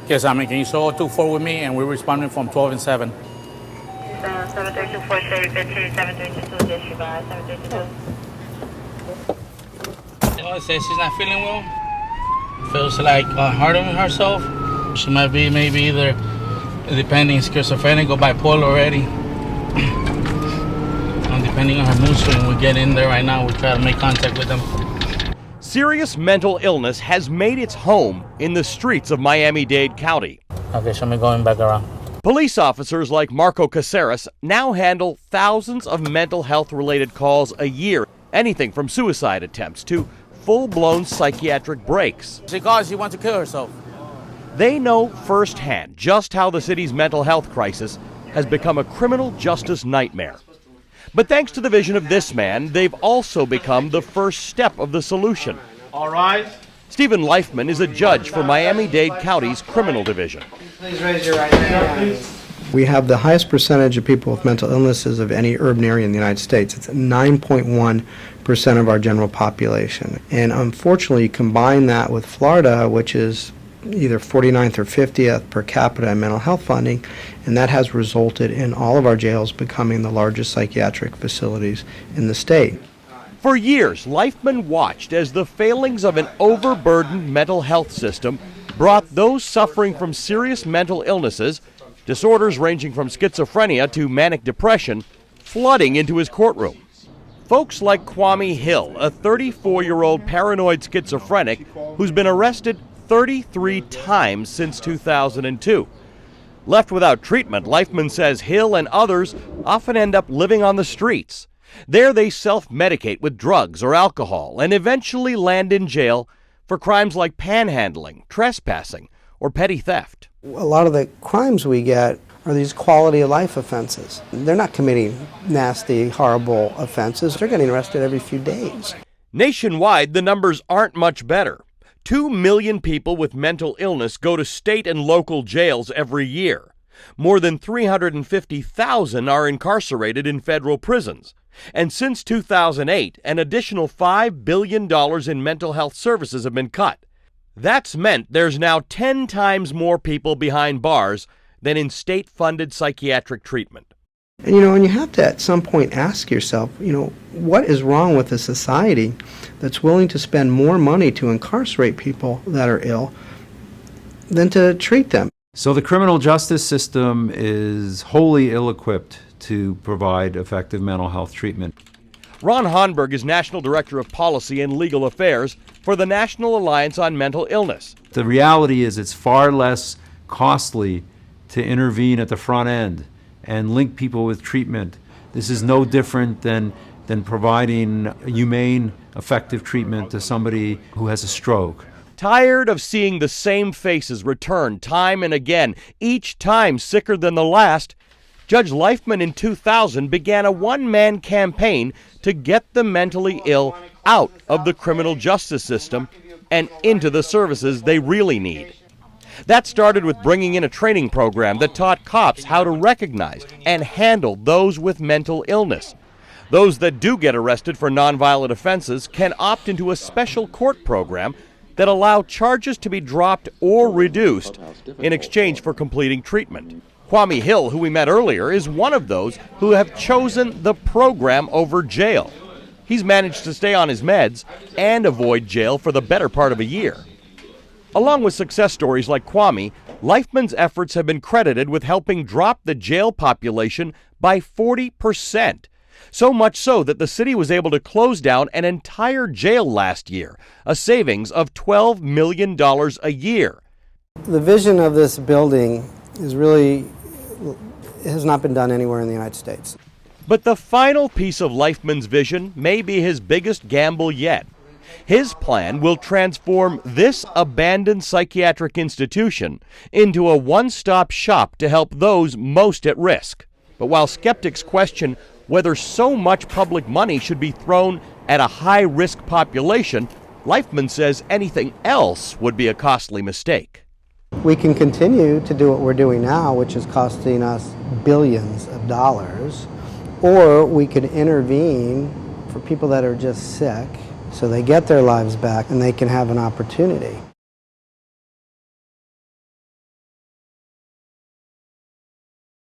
Yes, I mean, can you show 24 with me, and we're responding from 12 and 7. 7324, 7322, disregard, 7322. Oh, it says she's not feeling well. Feels like hard on herself. She might be maybe either depending schizophrenic or bipolar already. And depending on her mood swing, we get in there right now. We try to make contact with them. Serious mental illness has made its home in the streets of Miami-Dade County. Okay, so I'm going back around. Police officers like Marco Caceres now handle thousands of mental health-related calls a year, anything from suicide attempts to full-blown psychiatric breaks. She calls, she wants to kill herself. They know firsthand just how the city's mental health crisis has become a criminal justice nightmare. But thanks to the vision of this man, they've also become the first step of the solution. All right. Stephen Leifman is a judge for Miami-Dade County's criminal division. Please raise your right hand. We have the highest percentage of people with mental illnesses of any urban area in the United States. It's 9.1% of our general population. And unfortunately, you combine that with Florida, which is either 49th or 50th per capita in mental health funding, and that has resulted in all of our jails becoming the largest psychiatric facilities in the state. For years, Leifman watched as the failings of an overburdened mental health system brought those suffering from serious mental illnesses, disorders ranging from schizophrenia to manic depression, flooding into his courtroom. Folks like Kwame Hill, a 34-year-old paranoid schizophrenic who's been arrested 33 times since 2002. Left without treatment, Leifman says Hill and others often end up living on the streets. There they self-medicate with drugs or alcohol and eventually land in jail for crimes like panhandling, trespassing, or petty theft. A lot of the crimes we get are these quality of life offenses. They're not committing nasty, horrible offenses. They're getting arrested every few days. Nationwide, the numbers aren't much better. 2 million people with mental illness go to state and local jails every year. More than 350,000 are incarcerated in federal prisons. And since 2008, an additional $5 billion in mental health services have been cut. That's meant there's now 10 times more people behind bars than in state-funded psychiatric treatment. And and you have to at some point ask yourself, what is wrong with a society that's willing to spend more money to incarcerate people that are ill than to treat them? So the criminal justice system is wholly ill-equipped to provide effective mental health treatment. Ron Honberg is National Director of Policy and Legal Affairs for the National Alliance on Mental Illness. The reality is it's far less costly to intervene at the front end and link people with treatment. This is no different than providing humane, effective treatment to somebody who has a stroke. Tired of seeing the same faces return time and again, each time sicker than the last, Judge Leifman in 2000 began a one-man campaign to get the mentally ill out of the criminal justice system and into the services they really need. That started with bringing in a training program that taught cops how to recognize and handle those with mental illness. Those that do get arrested for nonviolent offenses can opt into a special court program that allow charges to be dropped or reduced in exchange for completing treatment. Kwame Hill, who we met earlier, is one of those who have chosen the program over jail. He's managed to stay on his meds and avoid jail for the better part of a year. Along with success stories like Kwame, Leifman's efforts have been credited with helping drop the jail population by 40%. So much so that the city was able to close down an entire jail last year, a savings of $12 million a year. The vision of this building has not been done anywhere in the United States. But the final piece of Leifman's vision may be his biggest gamble yet. His plan will transform this abandoned psychiatric institution into a one-stop shop to help those most at risk. But while skeptics question whether so much public money should be thrown at a high-risk population, Leifman says anything else would be a costly mistake. We can continue to do what we're doing now, which is costing us billions of dollars, or we could intervene for people that are just sick so they get their lives back and they can have an opportunity.